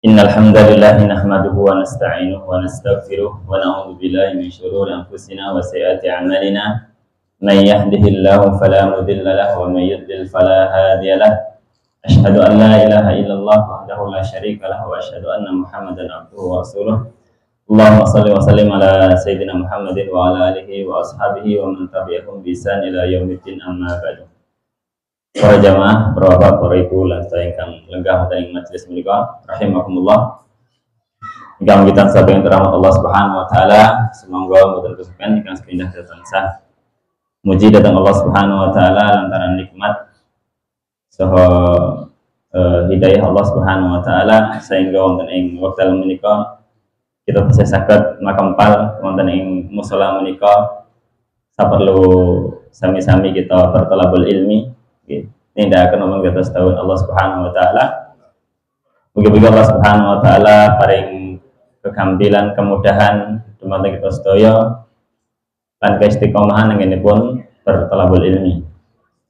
Innal hamdalillah nahmaduhu wa nasta'inuhu wa nastaghfiruh wa na'udzu billahi min shururi anfusina wa sayyiati a'malina. Man yahdihillahu fala mudilla lahu wa man yudlil fala hadiya lahu. Asyhadu an la ilaha illallah wahdahu la syarika lahu wa asyhadu anna Muhammadan abduhu wa rasuluh. Allahumma shalli wa sallim ala sayyidina Muhammadin wa ala alihi wa ashabihi wa man tabi'ahum bi ihsan ila yaumiddin, amma ba'du. Para jamaah, para bapak, para ibu, lan sedaya ingkang lenggah wonten ing majelis menika, rahimakumullah. Ingkang kita saben rahmat Allah Subhanahu wa taala, semoga mboten kesupen ingkang sepindah dhateng sah. Muji dhateng Allah Subhanahu wa taala lantaran nikmat saha hidayah Allah Subhanahu wa taala sehingga wonten ing wekdal menika kita tasih saged makempal wonten ing musala menika saperlu sami-sami kita bertolabul ilmi. Ini tidak akan ngomong di atas tahun Allah Subhanahu wa taala. Mugi-mugi Allah Subhanahu wa taala paring kegambilan, kemudahan dumateng kita sedaya lan keistiqomahan ngenipun bertolabul ilmi.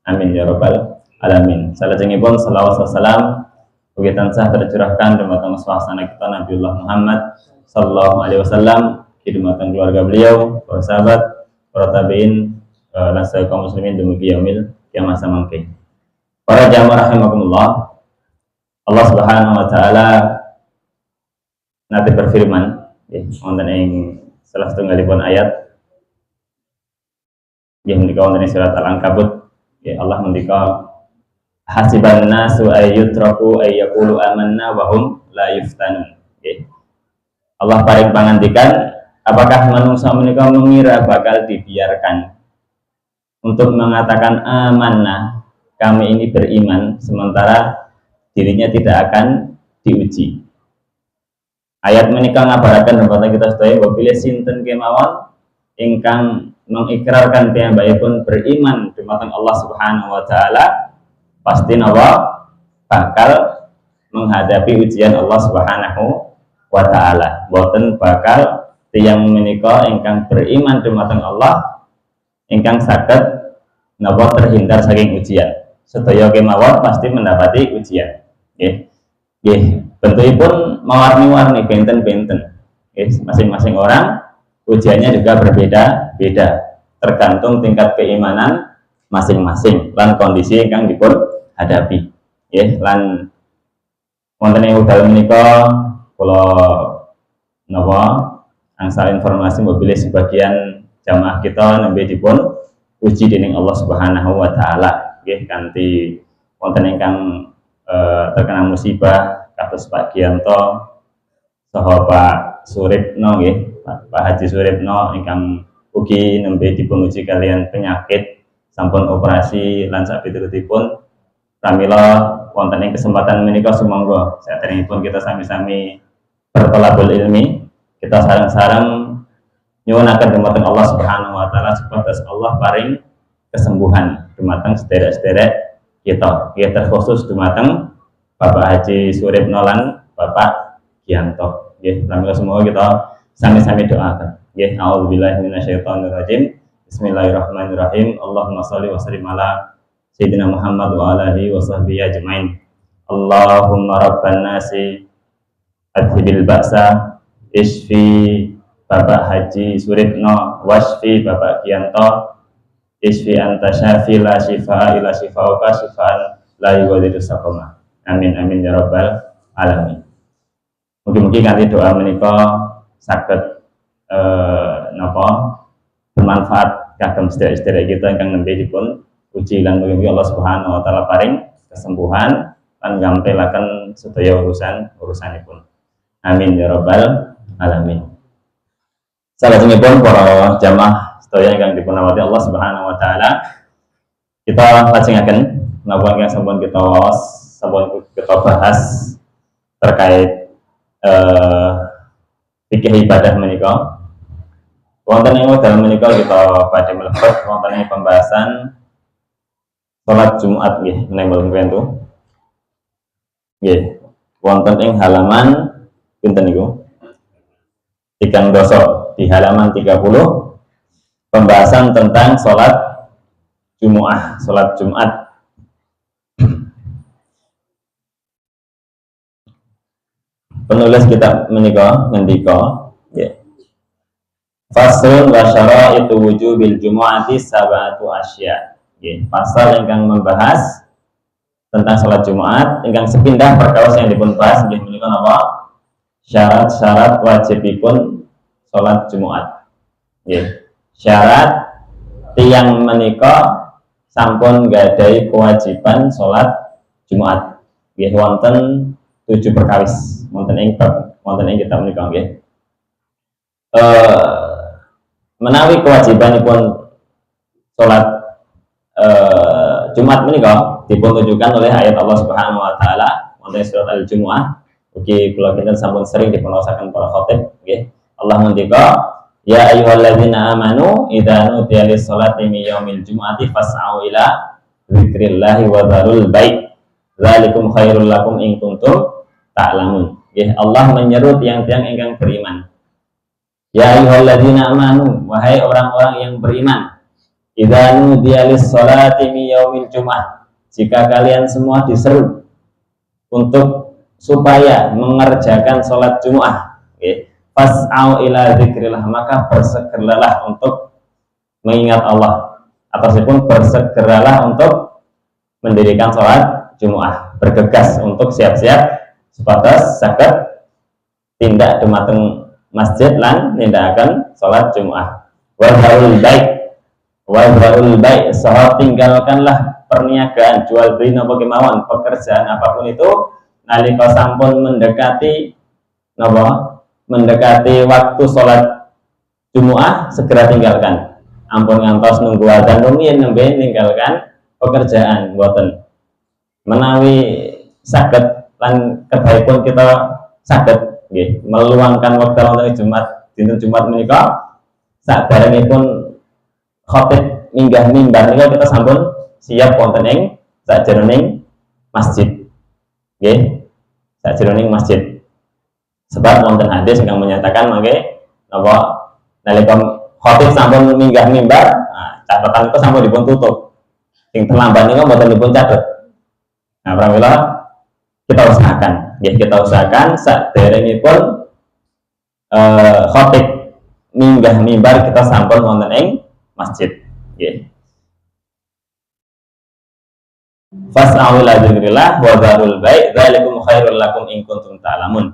Amin ya rabbal alamin. Salajengipun selawat salam ugi tansah tercurahkan dumateng swasana kita Nabiullah Muhammad sallallahu alaihi wasallam, dumateng keluarga beliau, para sahabat, para tabi'in lan kaum muslimin dumugi yaumil kiamah samangke. Para jamaah rahimakumullah, Allah Subhanahu wa taala nanti berfirman wonten ing salah setunggalipun ayat menika wonten ing surat Al-Ankabut. Allah ngendika hasiban nasu ayyutraku ayyaqulu amanna wa hum la yuftanun. Allah paring pangandikan, apakah manusia menika mengira bakal dibiarkan untuk mengatakan amanah, kami ini beriman, sementara dirinya tidak akan diuji. Ayat menika ngabaraken dumateng kita sedaya bahwa sinten kemawon ingkang mengikrarkan piyambakipun beriman dumateng Allah Subhanahu wa taala, pasti napa bakal menghadapi ujian Allah Subhanahu wa taala. Boten bakal tiyang menika ingkang beriman dumateng Allah ingkang saged napa terhindar saking ujian. Sedaya kemawon pasti mendapati ujian. Bentukipun mewarni-warni, benten-benten. Masing-masing orang ujiannya juga berbeda-beda, tergantung tingkat keimanan masing-masing lan kondisi ingkang dipun hadapi. Lan wonten ing wekdal menika kula napa angsal informasi mobil sebagian jamaah kita nembe dipun uji dening Allah Subhanahu wa taala. Kanthi wonten ingkang terkena musibah kados Pak Gianto saha Pak Suripno nggih, Pak Haji Suripno ingkang ugi nembe dipun uji kalian penyakit sampun operasi lan sabiturutipun pramila wonten ing kesempatan menika sumangga saderengipun kita sami-sami bertolabul ilmi, kita sareng-sareng nyuwunaken dumateng Allah Subhanahu wa taala supados Allah paring kesembuhan dumateng sederek-sederek kita. Terkhusus dumateng Bapak Haji Suripno lan Bapak Gianto. Pramila semua kita sami-sami doakan. A'udzubillahi minasyaitonirrajim. Bismillahirrahmanirrahim. Allahumma shalli wa sallim ala sayyidina Muhammad wa ala alihi wa sahbihi ajmain. Allahumma rabban nasi adhibil ba'sa isfi Bapak Haji Suripno wasfi Bapak Gianto isfi anta syafi la syifa ila syifauka syifaan la yughadiru saqama. Amin amin ya rabbal alamin. Mugi-mugi kanthi doa menika saged napa bermanfaat kagem sedherek-sedherek kita ingkang nembe dipun uji lan mugi-mugi Allah Subhanahu wa taala paring kesembuhan lan gampelaken sedaya urusanipun. Amin ya rabbal alamin. Salajengipun para jamaah sedaya ingkang dipunawati Allah Subhanahu wa taala, kita lajengaken napa ingkang sampun kita bahas terkait fikih ibadah menika. Wonten ing wekdal menika kita badhe mlebet wonten ing pembahasan salat Jumat nggih menawi mriku. Nggih, wonten ing halaman pinten niku? 3 di halaman 30. Pembahasan tentang sholat Jumu'ah, sholat Jumat. penulis kitab menika ngendika ya. Faslun wa syaraitu wujubil jumu'ati sab'atu asya. Nggih, pasal ingkang membahas tentang salat Jumat ingkang sepindah perkawis yang dipun bahas nggih menika napa? Syarat-syarat wajibipun salat Jumat. Nggih. Syarat tiyang menika sampun gadhahi kewajiban salat Jumat. Nggih wonten 7 perkawis wonten ing kitab menika nggih. Menawi kewajibanipun salat Jumat menika dipun tunjukkan oleh ayat Allah Subhanahu wa taala wonten surat Al-Jumu'ah. Ugi kula kinten sampun sering dipunwaosaken para khatib nggih. Allah ngendika, "Ya ayyuhalladzina amanu idza nudiya lis-sholati min yaumil jumu'ati fas'au ila dzikrillahi wa dzarul bai'. Dzalikum khairul lakum in kuntum ta'lamun." Nggih, Allah menyeru tiang-tiang ingkang beriman. Ya ayyuhalladzina amanu, wahai orang-orang yang beriman, idza nudiya lis-sholati min yaumil jumu'ah, jika kalian semua diseru untuk supaya mengerjakan sholat Jumat, fas'au ila dzikrillah, maka bersegeralah untuk mengingat Allah, ataupun bersegeralah untuk mendirikan sholat Jumat, bergegas untuk siap-siap supados saged tindak dumateng masjid lan nindakaken sholat Jumat. Wa dzarul bai', saha tinggalkanlah perniagaan jual beli napa kemawon, pekerjaan apapun itu nalika sampun mendekati waktu sholat Jumat segera tinggalkan. Ampun ngantos nunggu adzan rumiyin nembe ninggalkan pekerjaan mboten. Menawi saged lan kebaipun kita saged nggih meluangkan wekdal wonten Jumat dinten Jumat menika saderengipun khatib minggah mimbar nika kita sampun siap wonten ing sajroning masjid. Nggih, sajroning masjid. Sebab wonten hadis ingkang menyatakan mangke napa nalika khatib sampun minggah mimbar, catatan itu sampun dipun tutup. Sing terlambat niku mboten dipun catet. Nah, pramila kita usahakan, nggih kita usahakan saderengipun khatib minggah mimbar kita sampun wonten ing masjid. Nggih. Fas'au ila dzikrillah wa dzarul bai', dzalikum khairul lakum in kuntum ta'lamun.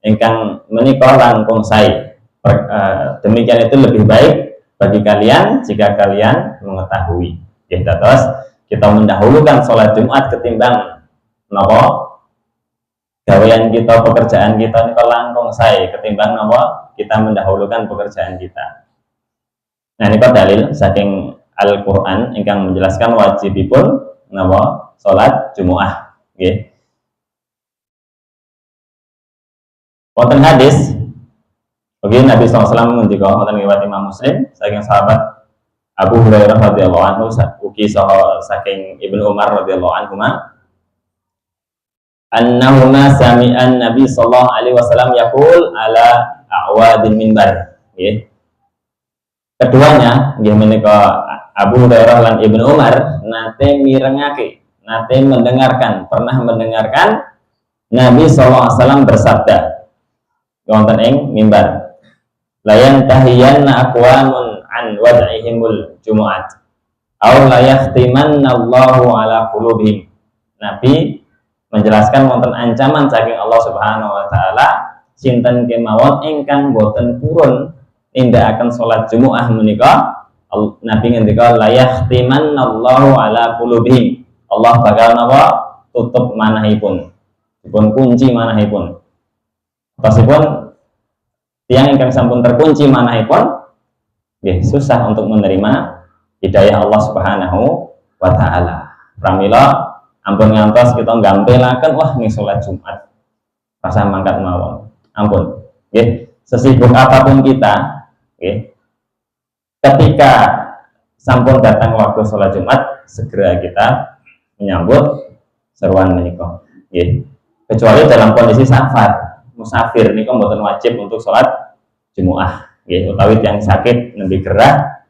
Ingkang menika langkung sae. Demikian itu lebih baik bagi kalian jika kalian mengetahui. Nggih, terus kita mendahulukan sholat Jumat ketimbang napa gawean kita, pekerjaan kita nika langkung sae ketimbang napa kita mendahulukan pekerjaan kita. Nah, nika dalil saking Al-Qur'an ingkang menjelaskan wajibipun napa salat Jumat. Nggih. Wonten hadis bagi Nabi SAW ngendika wonten riwayat Imam Muslim saking sahabat Abu Hurairah radhiyallahu anhu ugi saha saking Ibnu Umar radhiyallahu anhuma annahuma sami'an Nabi sallallahu alaihi wasallam yaqul ala a'wadil minbar. Nggih. Keduanya nggih menika Abu Hurairah lan Ibnu Umar nate mirengake, nate pernah mendengarkan Nabi SAW bersabda wonten ing mimbar, layan tahiyanna aqwamun an wad'ihimul jumu'at aw la yahtimanna Allahu ala qulubihim. Nabi menjelaskan wonten ancaman saking Allah Subhanahu wa taala sinten kemawon ingkang boten purun nindakaken salat Jumat menika, Nabi ngendika la yahtimanna Allahu ala qulubihim. Allah bakal napa tutup manahipun, dipun kunci manahipun. Pasipun tiyang ingkang sampun terkunci manahipun nggih susah untuk menerima hidayah Allah Subhanahu wa taala. Pramila ampun ngantos kita nggampelaken wah ning salat Jumat rasa mangkat mawon. Ampun. Nggih, sesibuk apapun kita, nggih, ketika sampun datang waktu sholat Jumat segera kita menyambut seruan menika. Nggih. Kecuali dalam kondisi safar, musafir niku mboten wajib untuk sholat Jumat. Nggih, utawi yang sakit nembe gerah,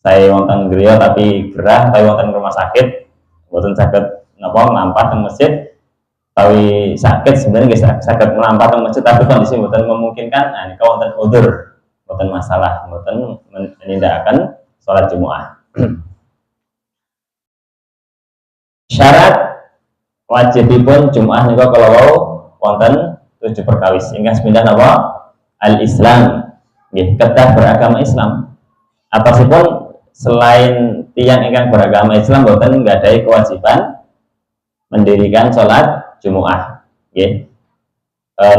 saya wonten griya tapi gerah, tapi wonten rumah sakit mboten saged napa nglampah teng masjid, utawi sakit sebenarnya nggih sakit melampah teng masjid tapi kondisi mboten memungkinkan, nah nika wonten udzur, mboten masalah, mboten menindakaken salat Jumat. Syarat wajibipun Jumat nika kalau wau wonten 7 perkawis. Ingkang sepindhah napa? Al-Islam. Nggih, kedah beragama Islam. Atasipun selain tiang ingkang beragama Islam boten nggadahi kewajiban mendirikan sholat Jumat. Nggih.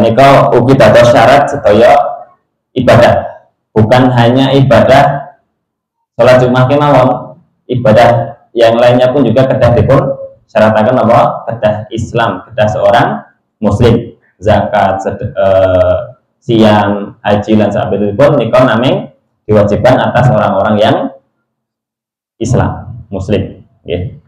Nika ugi dados syarat sedaya ibadah. Bukan hanya ibadah sholat Jumat kemawon, ibadah yang lainnya pun juga kedah dipun syarataken apa? Kedah Islam, kedah seorang muslim. Zakat, siam, haji lan sabetipun nika namung diwajibkan atas orang-orang yang Islam, muslim, nggih.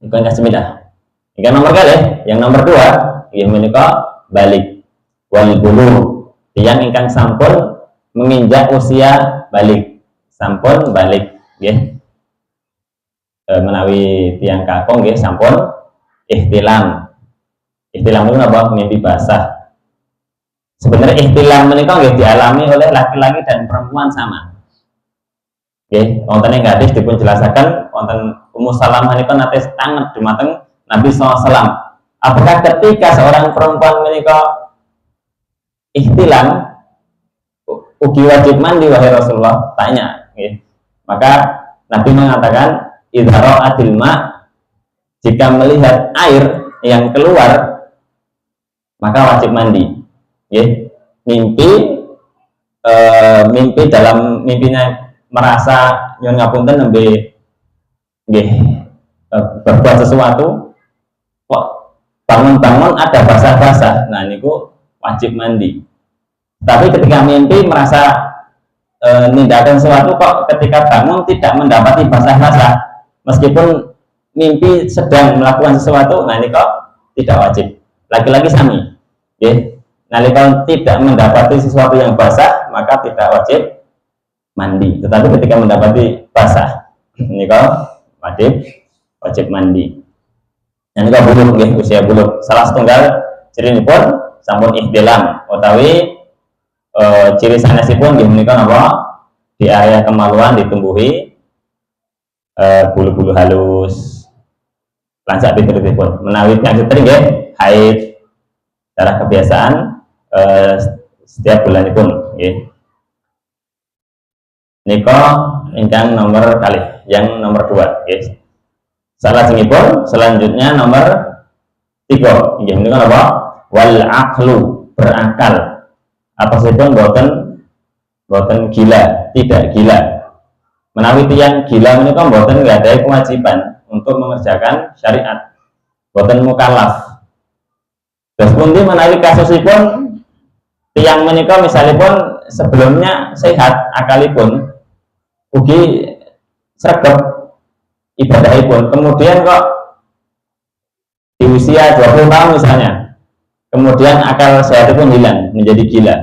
Nika ingkang semitah. Ingkang nomor kalih, yang nomor 2 nggih menika balik wal bulugh. Tiyang ingkang sampun menginjak usia balik, sampun balik nggih. Menawi tiyang kakung nggih sampun ihtilam. Ihtilam itu apa? Mimpi basah. Sebenarnya ihtilam menika nggih dialami oleh laki-laki dan perempuan sama. Nggih, wonten ing hadis dipun jelasaken wonten Ummu Salamah menika nate tangan dumateng Nabi SAW. Apakah ketika seorang perempuan menika ihtilam ugi wajib mandi wahai Rasulullah? Tanya, nggih. Maka Nabi mengatakan idza ra'atil ma, jika melihat air yang keluar maka wajib mandi. Nggih. Mimpi dalam mimpinya merasa nyuwun ngapunten nembe nggih berbuat sesuatu kok bangun-bangun ada basah-basah, nah niku wajib mandi. Tapi ketika mimpi merasa nindakan sesuatu kok ketika bangun tidak mendapati basah-basah, meskipun mimpi sedang melakukan sesuatu, nah ini kok tidak wajib. Laki-laki sami, ya. Nalika tidak mendapati sesuatu yang basah, maka tidak wajib mandi. Tetapi ketika mendapati basah, ini kok wajib mandi. Nah, ini kok buluk, ya, usia buluk. Salah setunggal ciri pun sampun ihtilam, utawi ciri sanesipun nggih menika napa? Di area kemaluan ditumbuhi bulu-bulu halus. Lansak piturutipun menawi penyakit nggih haid darah kebiasaan setiap bulanipun nggih. Nika ingkang nomor kalih, yang nomor 2 nggih. Salajengipun selanjutnya nomor 3 nggih menika napa? Wal aqlu, berakal. Atasipun boten gila, tidak gila. Menawi tiyang gila menika boten nggadahi kewajiban untuk mengerjakan syariat, boten mukallaf. Terus pundi menawi kasusipun tiyang menika misalipun sebelumnya sehat akalipun, ugi sregep ibadahipun, kemudian kok di usia 20 tahun misalnya, kemudian akal sehatipun hilang menjadi gila.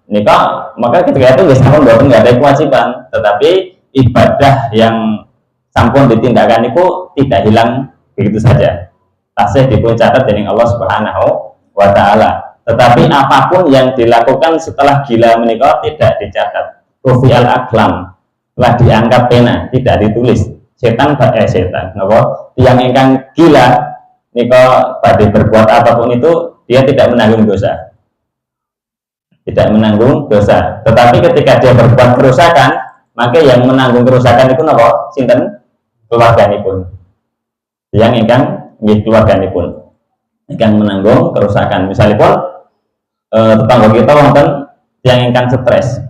Nika maka ketika itu nggih sampun boten nggak ada kewajiban, tetapi ibadah yang sampun ditindakan itu tidak hilang begitu saja. Tasih dipun catat dening Allah Subhanahu wa taala. Tetapi apapun yang dilakukan setelah gila menika tidak dicatat. Rufi'al aqlam, telah diangkat pena, tidak ditulis. Setan napa? Tiyang ingkang gila nika badhe berbuat apapun itu dia tidak menanggung dosa. Tidak menanggung dosa. Tetapi ketika dia berbuat kerusakan, maka yang menanggung kerusakan itu napa? Sinten? Keluarganipun. Yang ingkang nggih keluarganipun. Ingkang menanggung kerusakan. Misalipun tetangga kita wonten yang ingkang stres.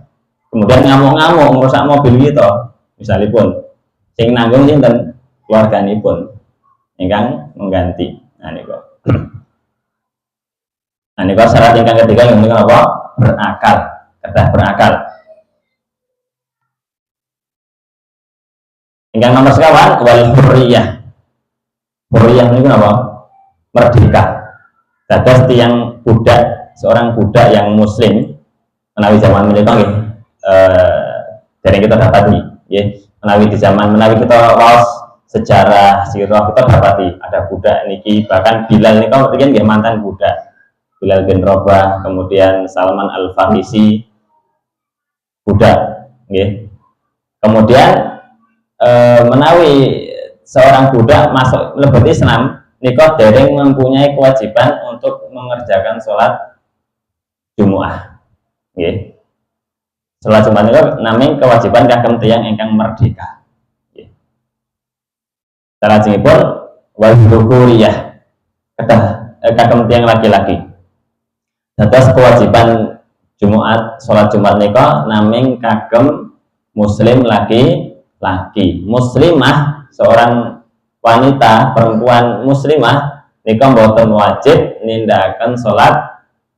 Kemudian ngamuk-ngamuk merusak mobil kita. Misalipun sing nanggung sinten? Keluarganipun. Ingkang mengganti. Nah niku. Nah niku syarat ingkang ketiga yang menika apa? Berakal, kedah berakal. Ingkang nomor sekawan wal hurriyah. Hurriyah niku napa? Merdeka. Dados tiyang budak, seorang budak yang muslim menawi zaman menika nggih dari kita dapati nggih, menawi di zaman menawi kita waos sejarah sirah kita dapati ada budak niki, bahkan Bilal niki kan nggih mantan budak. Bilal bin Rabah, kemudian Salman Al-Farisi budak nggih. Kemudian menawi seorang budak masuk mlebet Islam nika dereng mempunyai kewajiban untuk mengerjakan sholat Jumu'ah nggih. Sholat Jumat itu namanya kewajiban kagem tiyang ingkang merdeka. Salajengipun wal dzukuriyah kagem tiyang laki-laki. Dados kewajiban Jumat, sholat Jumat nika naming kagem muslim laki-laki. Muslimah seorang wanita, perempuan muslimah nika mboten wajib nindakaken sholat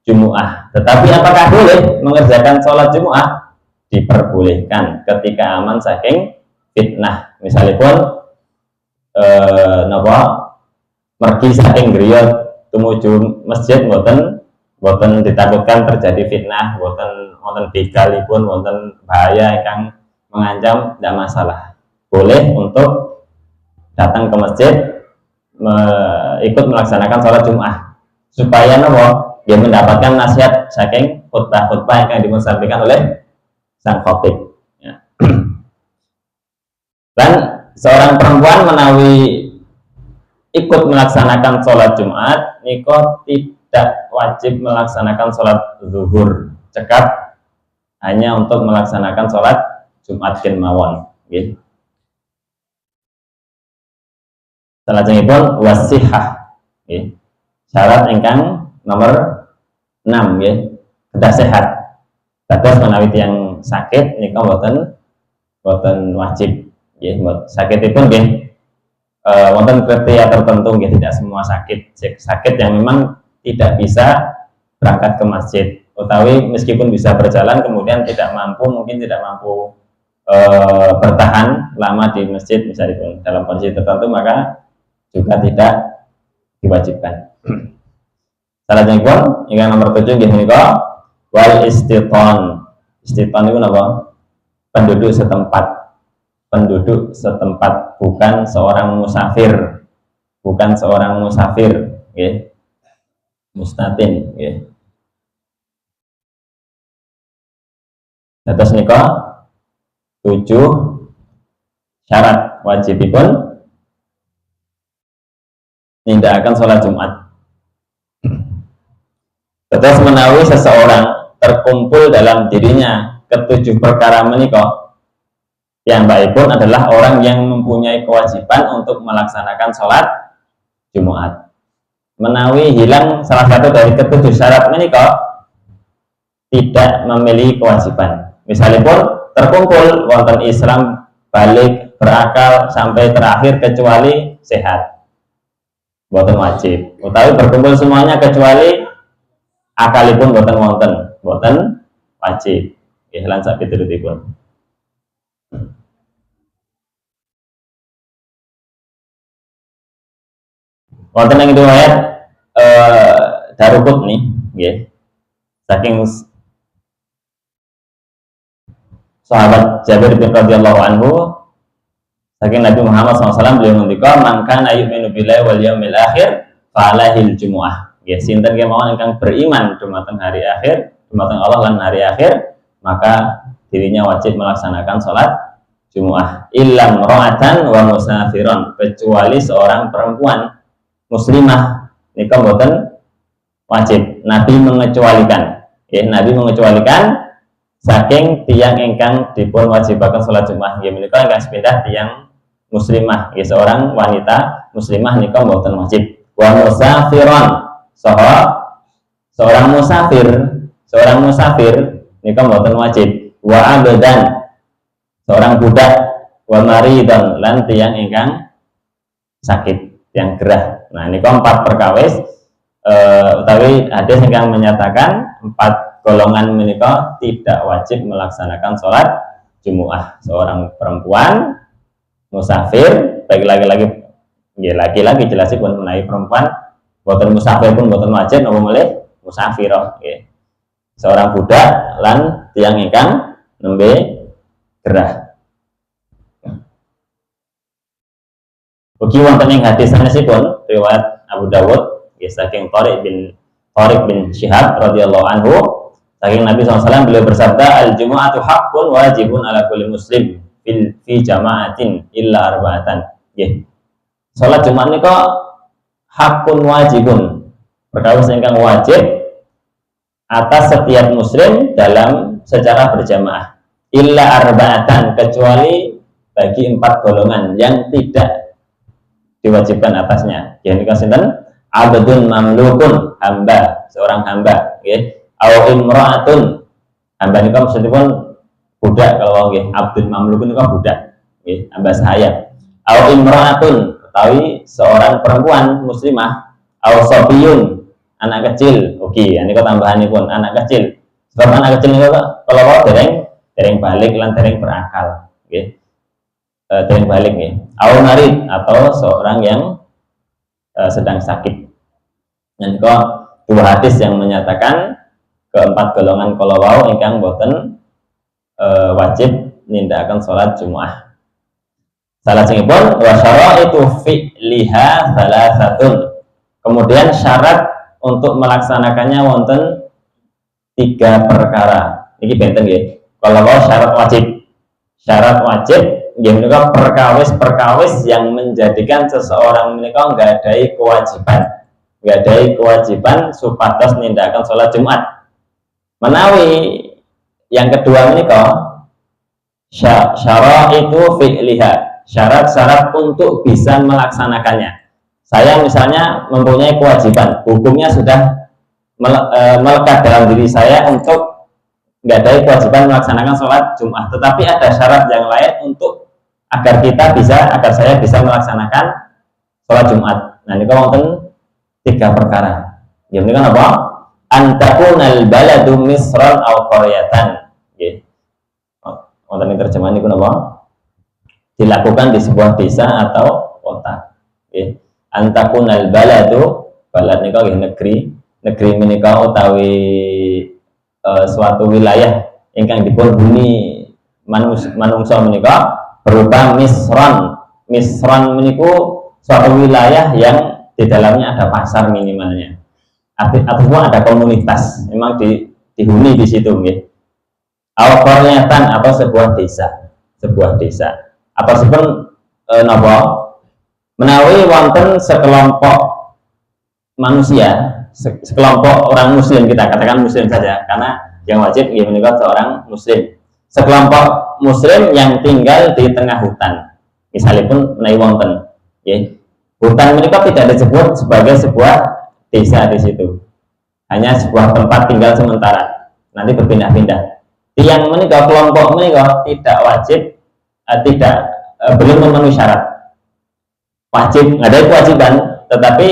Jumu'ah. Tetapi apakah boleh mengerjakan sholat Jumu'ah? Diperbolehkan ketika aman saking fitnah. Misalipun pergi saking griya tumuju masjid boten ditakutkan terjadi fitnah, boten begalipun, boten bahaya ingkang mengancam, tidak masalah. Boleh untuk datang ke masjid ikut melaksanakan sholat Jum'ah supaya dia mendapatkan nasihat saking khutbah-khutbah yang disampaikan oleh sang khotib. Ya. Dan seorang perempuan menawi ikut melaksanakan sholat Jumat niko tidak wajib melaksanakan sholat zuhur, cekap hanya untuk melaksanakan sholat Jumat kin mawon. Okay. Salajengipun wasihah, okay. Syarat ingkang nomor 6, okay. Kedah sehat. Dados menawi tiyang sakit nika boten wajib. Ya, sakitipun nggih wonten kriteria tertentu, nggih tidak semua sakit yang memang tidak bisa berangkat ke masjid, utawi meskipun bisa berjalan kemudian mungkin tidak mampu bertahan lama di masjid misalnya dalam kondisi tertentu, maka juga tidak diwajibkan. Salajengipun ingkang nomor 7 nggih menika wal istiton. Istiton itu napa? Penduduk setempat, bukan seorang musafir, okay. Mustatin, okay. Atas nika 7 syarat wajibipun nindakaken sholat Jumat. Terus menawi seseorang terkumpul dalam dirinya ketujuh perkara menika, yang baik pun adalah orang yang mempunyai kewajiban untuk melaksanakan sholat Jumat. Menawi hilang salah satu dari ketujuh syarat menika, tidak memiliki kewajiban. Misalipun terkumpul wonten Islam, balik, berakal sampai terakhir kecuali sehat, boten wajib. Utawi berkumpul semuanya kecuali akalipun boten wajib. Ihlan sak piturutipun. Wonten ing riwayat Darukut nih, nggih. Saking sahabat Jabir bin radhiyallahu anhu, saking Nabi Muhammad SAW beliau ngendika, "Man kana yu'minu billahi wal yaumil akhir falahil jumu'ah." Nggih, sinten kemawon ingkang beriman dumateng hari akhir, dumateng Allah lan hari akhir, maka dirinya wajib melaksanakan sholat Jumu'ah. Illam ra'atan wa musafiron, kecuali seorang perempuan muslimah nika mboten wajib. Nabi mengecualikan, Nabi mengecualikan saking tiang ingkang dipun wajibaken sholat Jumat. Nggih menika ingkang sepindah tiang muslimah, seorang wanita muslimah nika mboten wajib. Wa musafiron, seorang musafir nika mboten wajib. Wa abdan, seorang budak. Wa maridon, lan tiang ingkang sakit, yang gerah. Nah, ini 4 perkawis utawi hadis yang menyatakan 4 golongan menika tidak wajib melaksanakan sholat Jumu'ah. Seorang perempuan musafir, baik laki-laki jelasipun menawi perempuan boten musafir pun boten wajib napa melih musafirah, nggih. Seorang budak lan tiyang ingkang nembe gerah. Ugi wonten ing hadis sanesipun riwayat Abu Dawud saking Tariq bin Syihab radhiyallahu anhu saking Nabi SAW beliau bersabda al-jumu'atu haqqun wajibun ala kulli muslim fi jama'atin illa arba'atan. Nggih. Salat Jumat nika hakun wajibun perkawis ingkang wajib atas setiap muslim dalam secara berjamaah illa arba'atan kecuali bagi 4 golongan yang tidak diwajibkan atasnya. Yang nikah sinten? Abdun mamlukun, hamba, seorang hamba, nggih. Aw imra'atun, hamba nikah maksudipun budak kalau nggih. Abdun mamlukun nikah budak, nggih, hamba sahaya. Aw imra'atun, utawi seorang perempuan muslimah. Aw sabiyun, anak kecil. Oke, nikah tambahanipun anak kecil. Sebab anak kecil nikah kalau dereng balik lan dereng berakal, nggih. Dereng balik nih, au marid atau seorang yang sedang sakit. Dan kok 2 hadis yang menyatakan keempat golongan kolowau ingkang boten wajib nindakaken salat Jumat. Salah singipun wa syaraitu fi'liha salasatun. Kemudian syarat untuk melaksanakannya wonten 3 perkara. Niki benten nggih. Kolowau syarat wajib. Syarat wajib ya menika perkawis yang menjadikan seseorang menika nggadhahi kewajiban supados nindakaken salat Jumat. Menawi yang kedua menika syaraitu fi'liha, syarat-syarat untuk bisa melaksanakannya. Saya misalnya mempunyai kewajiban, hukumnya sudah melekat dalam diri saya untuk nggadhahi kewajiban melaksanakan sholat Jumat, tetapi ada syarat yang lain untuk agar saya bisa melaksanakan sholat Jumat. Nah ini wonten 3 perkara. Ya ini kan apa? Antakunal baladu misran aw qaryatan. Nggih. Wonten terjemahan niku napa? Dilakukan di sebuah desa atau kota. Nggih. Antakunal baladu, balad nika nggih negeri menika utawi suatu wilayah ingkang dipunhuni manungsa menika berupa misron meniku suatu wilayah yang di dalamnya ada pasar minimalnya ataupun ada komunitas memang dihuni di situ nggih. Qaryatan atau sebuah desa atau sebelum napa menawi wonten sekelompok manusia, sekelompok orang muslim, kita katakan muslim saja karena yang wajib ya menikah seorang muslim, sekelompok muslim yang tinggal di tengah hutan misalipun menawi wonten ya. Hutan menikah tidak disebut sebagai sebuah desa di situ, hanya sebuah tempat tinggal sementara, nanti berpindah-pindah. Yang menikah kelompok menikah tidak wajib, belum memenuhi syarat wajib, nggak ada kewajiban tetapi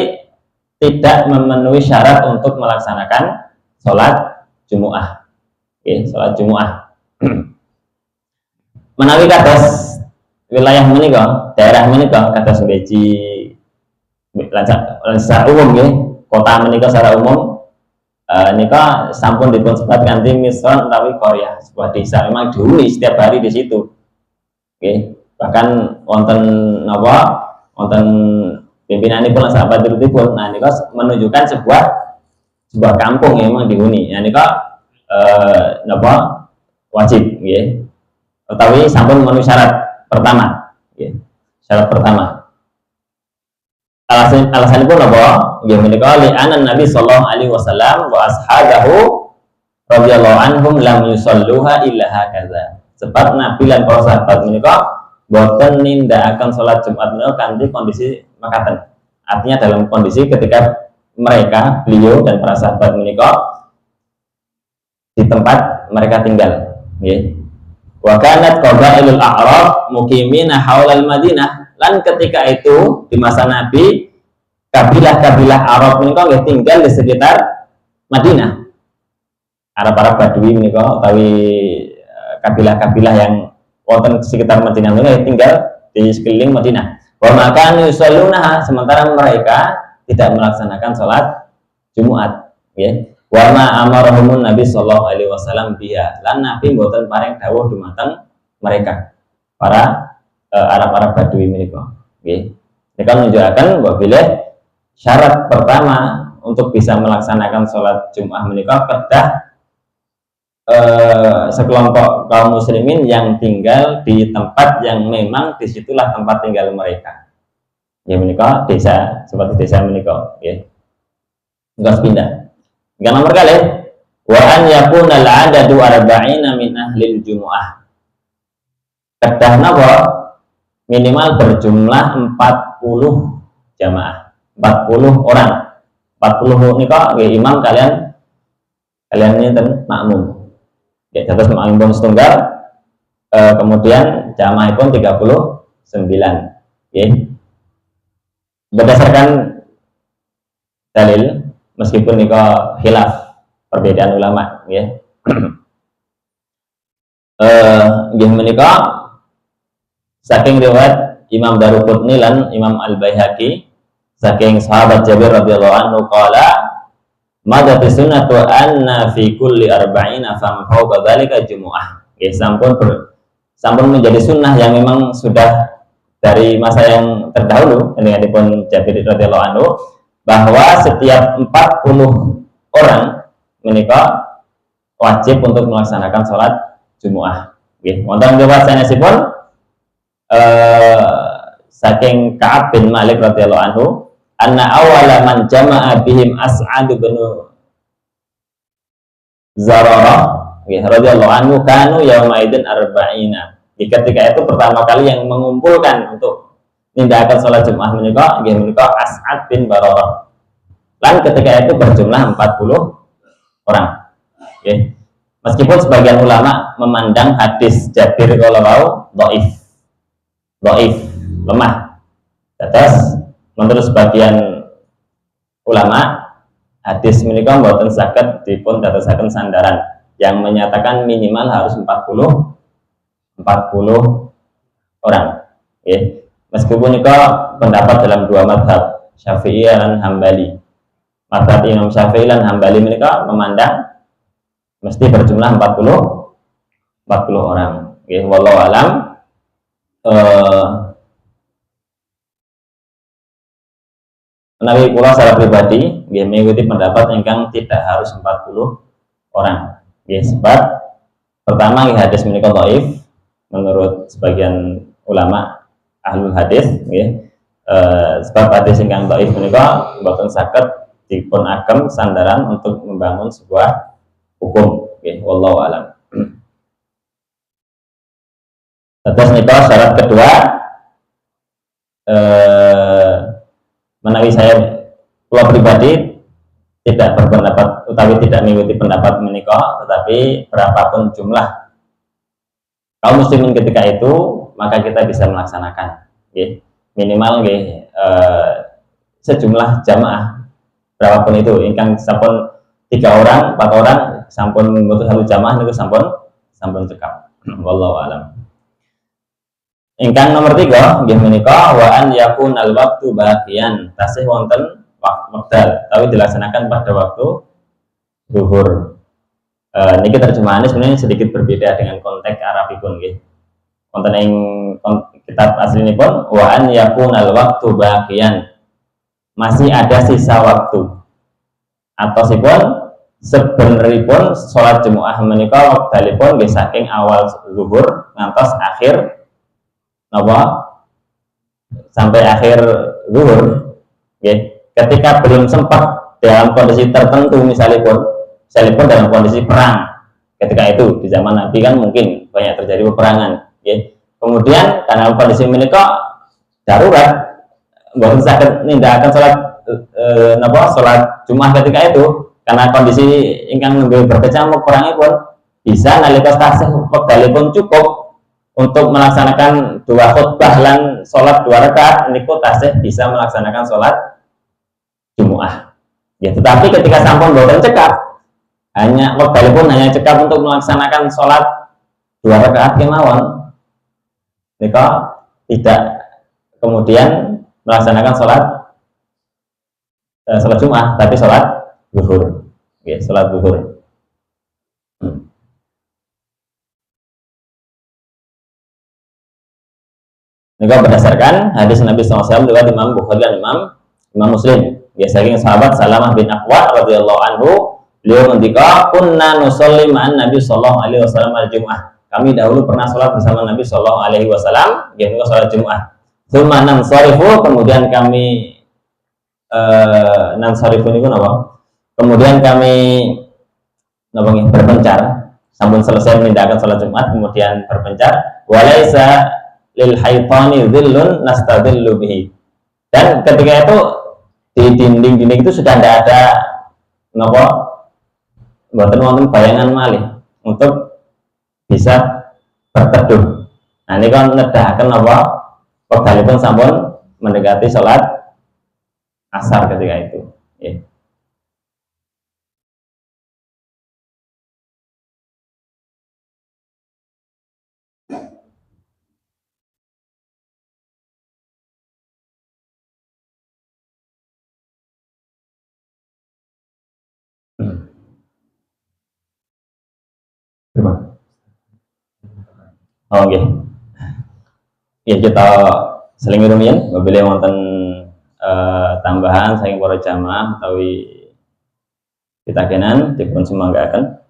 tidak memenuhi syarat untuk melaksanakan sholat Jumu'ah. Oke, sholat Jumu'ah. Menawi kados wilayah menika, daerah menika kados beji secara umum nggih, kota menika secara umum nika sampun dipun sebat kanthi misron utawi qaryah, sebuah desa memang dihuni setiap hari di situ. Oke, bahkan wonten napa? Wonten pimpinan ini pun sahabat pun, nah ini menunjukkan sebuah kampung yang memang dihuni. Nah ini napa wajib, ya. Tetapi sampun memenuhi syarat pertama, ya. Syarat pertama. Alasan pun apa? Ya menika li anan Nabi sallallahu alaihi wasallam wa ashabahu radhiyallahu anhum lam yusalluha illa hakaza. Sebab Nabi lan para sahabat menika boten nindakaken salat Jumat menika kanthi kondisi makaten. Artinya dalam kondisi ketika mereka, beliau dan para sahabat menika di tempat mereka tinggal, nggih. Wa kanat qabailul a'rab muqimina haulal Madinah, lan ketika itu di masa Nabi kabilah-kabilah Arab menika nggih tinggal di sekitar Madinah. Arab-Arab Badui menika utawi kabilah-kabilah yang wonten sekitar Madinah menika tinggal di sekeliling Madinah. Wa maka yusalluna, sementara mereka tidak melaksanakan sholat Jumat, ya. Wa ma amarahumun Nabi sallallahu alaihi wasallam biha, lan Nabi mboten paring dawuh dumateng mereka para Arab-Arab Badui menika, nggih. Ini kan menunjukkan bahwa syarat pertama untuk bisa melaksanakan sholat Jum'ah menikah kedah sekelompok kaum muslimin yang tinggal di tempat yang memang disitulah tempat tinggal mereka. Ya menikah desa, seperti desa menikah. Ya. Enggak pindah. Yang nomor kali, wa an yakuna al-adadu arba'ina min ahli Jum'ah. Kedah napa? Minimal berjumlah 40 jamaah, 40 orang. 40 nikah nggih imam kalian ini makmum. Ya, terus makmum pun setunggal, kemudian jamaah pun 39. Ya. Berdasarkan dalil, meskipun nikah khilaf perbedaan ulama, ya. Nggih menika saking riwayat Imam Daruqutni lan Imam Al-Baihaqi saking sahabat Jabir radhiyallahu anhu qala madati sunnatu anna fi kulli arba'ina famhu badzalika jumu'ah. Ya, sampun menjadi sunnah yang memang sudah dari masa yang terdahulu dengan dipun Jabir radhiyallahu anhu bahwa setiap 40 orang menikah wajib untuk melaksanakan sholat Jumu'ah. Nggih, wonten riwayat sanesipun saking Ka'ab bin Malik radhiyallahu anhu anna awala man jama'a bihim As'ad bin Zararah radhiyallahu anhu kanu yauma idzin arba'ina. Ketika itu pertama kali yang mengumpulkan untuk tindakan sholat Jum'ah menikah As'ad bin Bararah. Lan ketika itu berjumlah 40 orang. Okay. Meskipun sebagian ulama memandang hadis Jabir kalau dhaif, lemah. Terus menurut sebagian ulama hadis menikah mboten saged dipun dadosaken sandaran yang menyatakan minimal harus 40 orang. Okay. Meskipun itu pendapat dalam dua madhab Syafi'i dan Hambali. Madhab Imam Syafi'i dan Hambali mereka memandang mesti berjumlah 40 orang. Okay. Wallahu alam. Menawi kula secara pribadi mengikuti pendapat ingkang tidak harus 40 orang. Okay. Sebab pertama hadis menika dhaif menurut sebagian ulama ahlul hadis, sebab hadis ingkang dhaif menika boten saged dipun agem sandaran untuk membangun sebuah hukum. Wallahu alam. Terus nikah syarat kedua, menawi saya pribadi tidak berpendapat utawi tidak mengikuti pendapat menikah, tetapi berapapun jumlah kaum muslimin ketika itu maka kita bisa melaksanakan minimal sejumlah jamaah berapapun itu ingkang sampun 3 orang 4 orang sampun membutuh satu jamaah niku sampun cekap. Wallahu alam. Ingkang nomor 3 nggih menika wa an yakunal waqtu baqiyan tasih wonten wekdal tapi dilaksanakan pada waktu zuhur. Niki terjemahannya sebenarnya sedikit berbeda dengan konteks Arabipun nggih. Wonten ing kitab aslinipun wa an yakunal waqtu baqiyan. Masih ada sisa waktu. Atau sipun sebenaripun sholat Jumu'ah menika wekdalipun nggih saking awal zuhur ngantos akhir napa sampai akhir zuhur nggih. Ketika belum sempat dalam kondisi tertentu misalipun dalam kondisi perang ketika itu di zaman Nabi kan mungkin banyak terjadi peperangan ya. Kemudian karena kondisi menika darurat mboten saged nindakaken salat Jumat ketika itu karena kondisi ingkang berkecamuk perangipun bisa nalika tasih wekdalipun cukup untuk melaksanakan 2 khutbah lan salat 2 rakaat niku tasih bisa melaksanakan salat Jumu'ah. Ya, tetapi ketika sampun boten cekap hanya wekdalipun hanya cekap untuk melaksanakan sholat 2 rakaat kemawon nika tidak kemudian melaksanakan sholat Jumat tapi sholat zuhur. Oke, sholat zuhur. Ini berdasarkan hadis Nabi SAW riwayat Imam Bukhari dan Imam Muslim. Biasanya sahabat Salamah bin Aqwa radhiyallahu anhu, beliau ngendika, kunna nusolli ma'an Nabi sallallahu alaihi wasallam al-Jum'ah. Kami dahulu pernah sholat bersama Nabi sallallahu alaihi wasallam, yaitu sholat Jum'ah. Tsumma nansarifu, kemudian kami nansarifu niku napa? Kemudian kami berpencar, sampun selesai menindakkan sholat Jumat, kemudian berpencar. Walaisa lil haitani dhillun nastadillu bihi. Dan ketika itu di dinding-dinding itu sudah tidak ada napa mboten wonten bayangan malih untuk bisa berteduh. Nah ini kan nedahaken apa wekdalipun sampun mendekati sholat asar ketika itu. Ya. Oh, oke. Ya kita seling rumiyin apabila wonten tambahan saking para jamaah utawi pitakenan dipun semanggaken.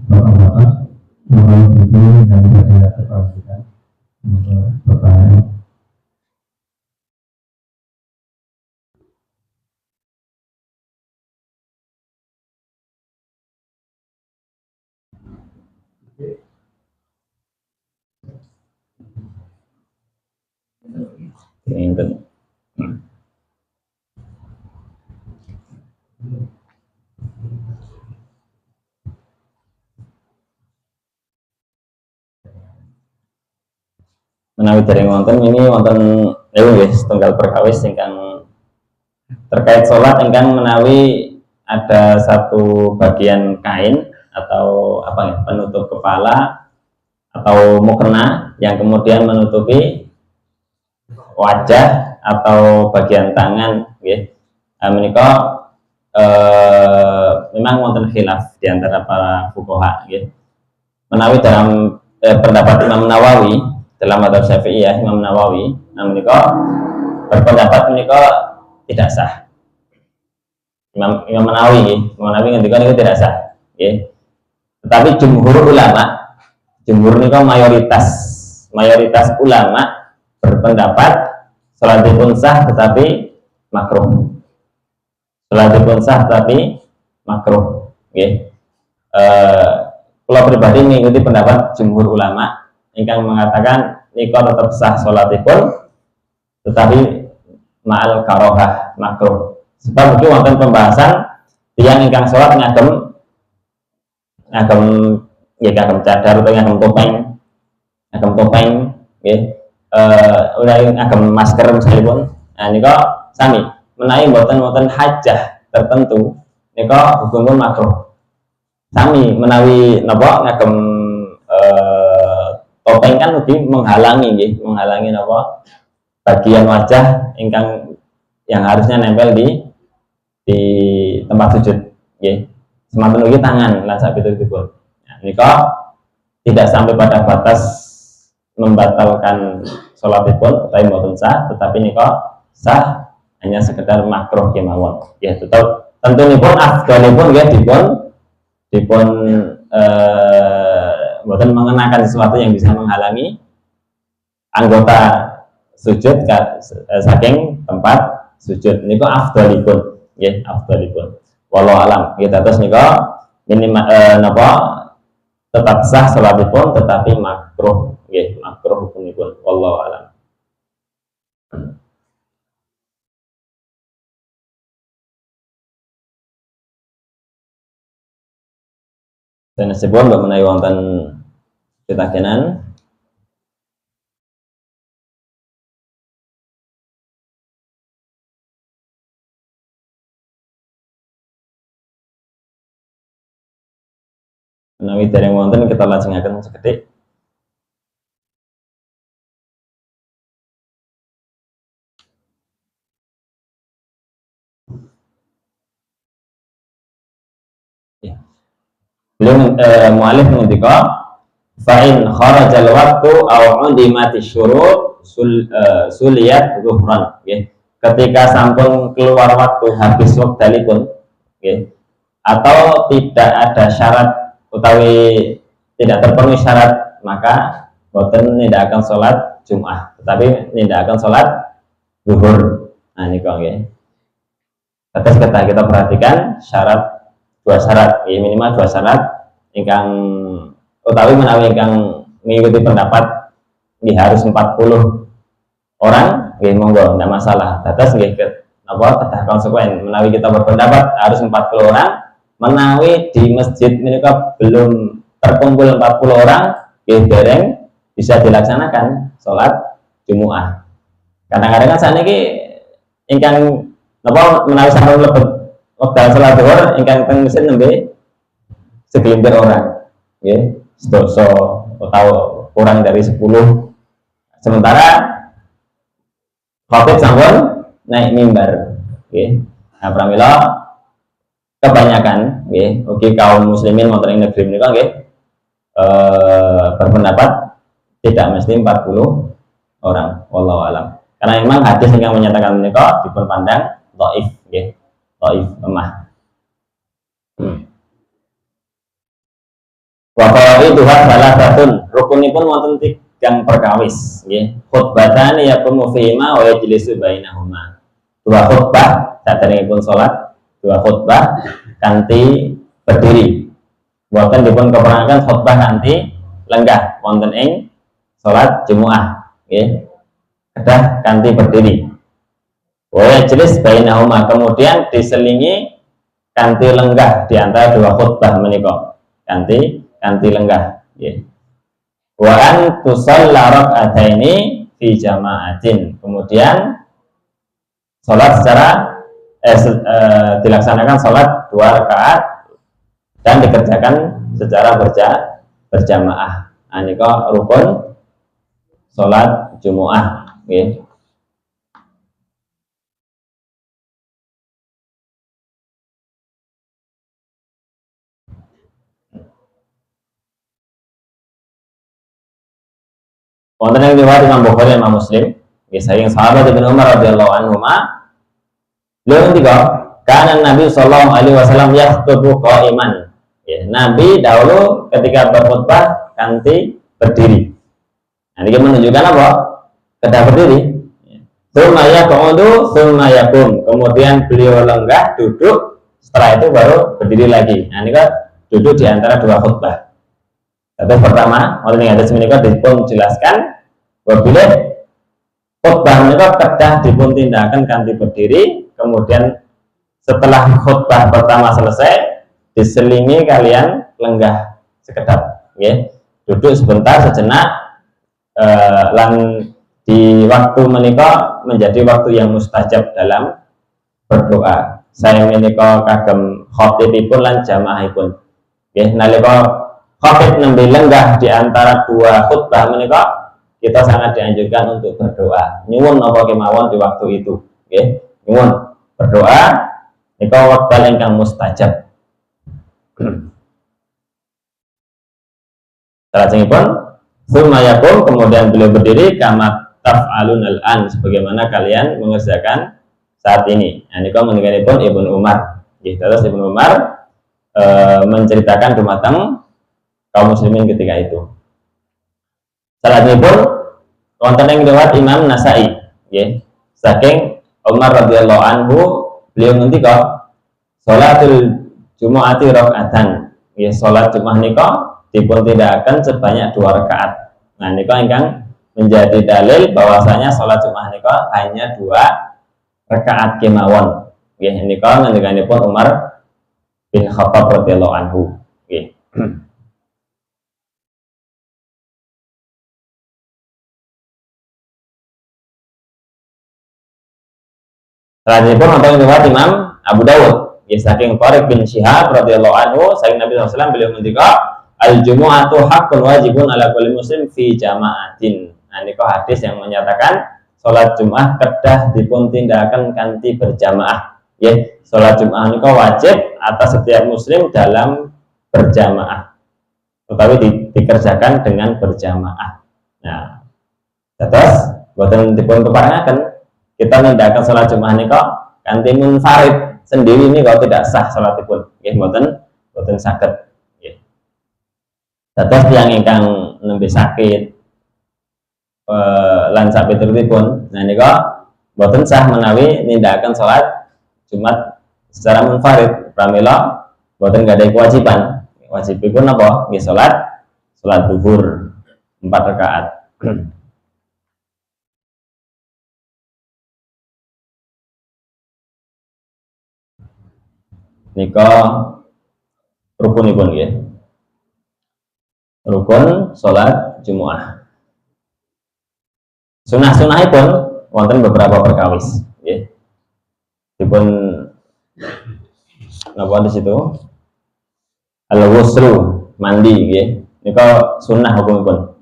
Bapak-bapak, mohon itu yang saya perhatikan pertanyaan. Ini menawi dereng wonten ini wonten nggih setunggal perkawis ingkang terkait sholat ingkang menawi ada satu bagian kain atau apa ya penutup kepala atau mukena yang kemudian menutupi wajah atau bagian tangan ya. Menika memang wonten khilaf di antara para fuqaha ya. Menawi dalam pendapat Imam Nawawi dalam madzhab Syafi'iyah Imam Nawawi menika berpendapat menika tidak sah. Imam Nawawi ngendika niku tidak sah ya. Tetapi jumhur niku mayoritas ulama berpendapat salatipun sah tetapi makruh. Salatipun sah tetapi makruh nggih. Kula pribadi mengikuti pendapat jumhur ulama ingkang mengatakan nika tetap sah salatipun tetapi ma'al karohah makruh. Sebab itu wonten pembahasan tiyang ingkang salat ngagem cadar atau ngagem topeng nggih. Ngagem masker misalipun. Nah nika sami menawi mboten hajah tertentu nika hukumipun makruh. Sami menawi napa ngagem topeng kan lebih menghalangi napa bagian wajah ingkang yang harusnya nempel di tempat sujud nggih. Semanten ugi tangan lan sak pitutipun. Nah, nika tidak sampai pada batas membatalkan salatipun utawi mboten sah, tetapi nika sah hanya sekedar makruh kemawon. Ya tetap tentunipun afdalipun nggih dipun mboten mengenakan sesuatu yang bisa menghalangi anggota sujud saking tempat sujud niku afdalipun nggih afdalipun wallahu alam kita terus niku minimal napa tetap sah salatipun tetapi makruh nggih makruh hukumipun wallahu alam. Sanesipun mbok menawi wonten pitakenan menawi dereng wonten kita lajengaken sekedhik. Ya. Belum mu'alif ngendika fa'in kharajal waktu au udimati syurut suliyat zuhran, okay. Ketika sampun keluar waktu habis wektalipun, okay, atau tidak ada syarat utawi tidak terpenuhi syarat, maka boten akan sholat Jum'ah, tetapi akan sholat zuhur. Nah ini kok, okay. Terus kita perhatikan syarat, dua syarat, ya, minimal dua syarat ingkang utawi menawi ingkang mengikuti pendapat nggih harus 40 orang, nggih monggo ndak masalah. Terus nggih kedah konsekuen menawi kita berpendapat harus 40 orang, menawi di masjid menika belum terkumpul 40 orang, nggih dereng bisa dilaksanakan sholat Jumu'ah. Kadang-kadang kan saniki ingkang napa menawi sampun mlebet wekdal salat zuhur ingkang teng mesin nembe segelintir orang, nggih, sedoso atau kurang dari 10. Sementara khatib sampun naik mimbar, nggih. Nah, pramila kebanyakan, nggih, ugi kaum muslimin wonten ing negeri menika nggih berpendapat tidak mesti 40 orang, wallahu alam. Karena memang hadis yang menyatakan menika dipun pandang dhaif, nggih, dhaif, lemah. Wa qawaiduha salasatun, rukunipun wonten tigang perkawis, nggih. Khutbatan yaqumu fihima wa yajlisu bainahuma. Dua khutbah saderengipun salat, dua khutbah kanthi berdiri. Boten dipun keperangaken khutbah kanthi lenggah wonten ing salat Jumu'ah, nggih. Kedah kanthi berdiri. Wa jelis bainahuma, kemudian diselingi kanthi lenggah di antara dua khutbah menika. Kanthi lenggah, nggih. Wa an tusalla rak'ataini fi jama'atin. Kemudian salat secara dilaksanakan salat 2 rakaat dan dikerjakan secara berjamaah. Nah, nika rukun salat Jumu'ah. Okay. Wonten yang riwayat Imam Bukhari dan Imam Muslim, saking sahabat Ibnu Umar radhiyallahu anhu, beliau ngendika, kana Nabi sallallahu alaihi wasallam yakhutubu qa'iman. Ya, Nabi dahulu ketika berkhutbah kanthi berdiri. Nah, ini menunjukkan apa? Kedah berdiri, tsumma yaqudu tsumma yaqum, kemudian beliau lenggah duduk, setelah itu baru berdiri lagi. Nah, ini kan duduk di antara dua khutbah. Terus pertama, wonten ing hadis menika dipun jelaskan bahwa khutbah menika kedah dipun tindakan kanthi berdiri, kemudian setelah khutbah pertama selesai diselingi kalian lenggah sekedap, nggih. Duduk sebentar sejenak, lan di waktu menika menjadi waktu yang mustajab dalam berdoa. Saya menika kagem khatibipun lan jamaahipun. Nggih, nalika khatib nembe lenggah di antara dua khutbah menika, kita sangat dianjurkan untuk berdoa. Nyuwun napa kemawon di waktu itu, nggih. Nyuwun berdoa nika wekdal ingkang mustajab. Salajengipun tsumma yaqum, kemudian beliau berdiri kama taf'alun al-an, sebagaimana kalian mengerjakan saat ini. Nah, niku mendengaripun Ibnu Umar. Terus Ibnu Umar menceritakan dumateng kaum muslimin ketika itu. Salajengipun wonten ing riwayat Imam Nasai, nggih. Saking Umar radhiyallahu anhu, beliau ngendika, sholatul Jumu'ati rakaatan. Nggih, salat Jumat nika dipun tindakaken sebanyak 2 rakaat. Nah, nika ingkang menjadi dalil bahwasanya sholat Jumat nika hanya 2 rakaat kemawon. Nggih, nika ngendikanipun Umar bin Khattab radhiyallahu anhu. Nggih. Selanjutnya wonten riwayat Imam Abu Dawud, nggih, saking Tariq bin Syihab radhiyallahu anhu, saking Nabi sallallahu alaihi wasallam beliau ngendika, al-jumu'atu haqqun wajibun ala kulli muslim fi jama'atin. Nah, ini hadis yang menyatakan sholat Jum'ah kedah dipun tindakan kanthi berjamaah. Ya, sholat Jum'ah ini wajib atas setiap muslim dalam berjamaah, tetapi dikerjakan dengan berjamaah. Nah, terus boten dipun keparengaken kita nindakaken salat Jumat nika kanthi munfarid sendiri ini kalau tidak sah salatipun. Nggih boten saged. Nggih. Terus tiyang ingkang nembe sakit lan sapiturutipun, nah nika boten sah menawi nindakaken salat Jumat secara munfarid pramila boten gadhahi kewajiban. Wajibipun apa? Nggih salat zuhur 4 rakaat. Nika rukunipun nggih. Rukun salat Jumat. Sunah-sunahipun wonten beberapa perkawis nggih. Dipun napa di situ? Al-ghuslu mandi nggih. Nika sunah hukumipun.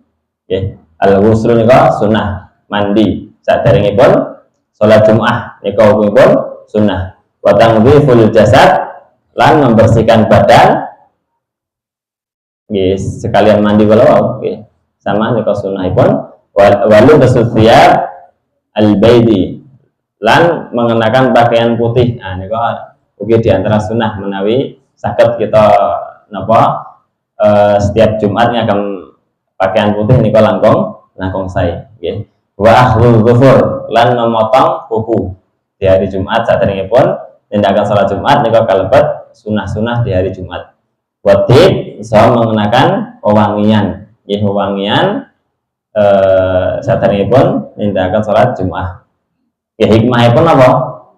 Nggih. Al-ghuslu nika sunah mandi. Saderengipun salat Jumat nika hukumipun sunah. Wa tanziful jasad lan membersihkan badan nggih sekalian mandi walau nggih. Sama nika sunahipun walu besuthiyab al-baidi lan mengenakan pakaian putih. Nah nika ugi di antara sunah menawi saged kita napa setiap Jumatnya akan pakaian putih nika langkung sae nggih. Wa akhdhu dzufur lan memotong kuku di hari Jumat saderengipun tindakan salat Jumat nika kalebet sunah-sunah di hari Jumat. Wajib bisa mengenakan wewangian nggih, wewangian saderengipun tindakan salat Jumat. Ya hikmahipun apa?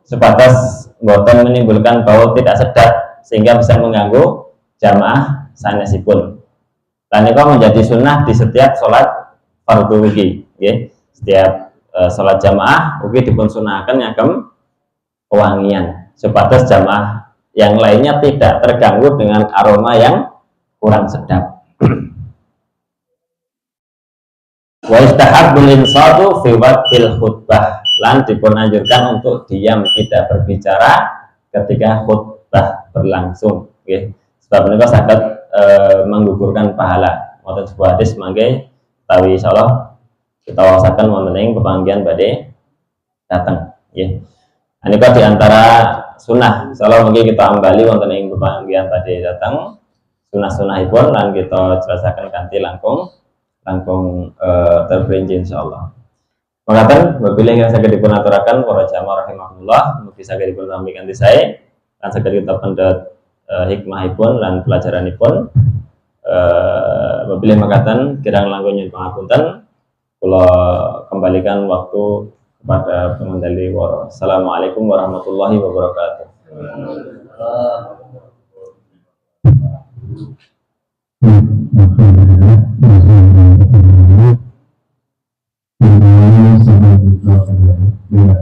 Sebatas boten menimbulkan bau tidak sedap sehingga bisa mengganggu jamaah sanesipun. Lan nika menjadi sunnah di setiap salat fardhu ugi, nggih. Setiap salat jamaah ugi dipun sunahaken ngagem wewangian sebatas jamaah yang lainnya tidak terganggu dengan aroma yang kurang sedap. Wa istahabbul insatu fi waqtil khutbah, lan dipun anjurkan untuk diam tidak berbicara ketika khutbah berlangsung nggih. Sebab menika saged menggugurkan pahala. Wonten sebuah hadis mangke utawi insyaallah kita wasaken wonten ing pepanggihan badhe dateng nggih. Menika di antara sunah, insyaallah mungkin kita ambali wonten ing pepanggihan badhe dateng sunah-sunahipun lan kita jelasaken kanthi langkung terperinci insyaallah. Mangkaten wabillahi yang saged dipun aturaken para jamaah rahimahullah, mugi saged dipun sami kanthi sae lan saged kita pendhet hikmahipun lan pelajaranipun. Wabillahi mangkaten kirang langkung nyuwun pangapunten, kula kembalikan waktu kepada pengendali waro. Assalamualaikum warahmatullahi wabarakatuh.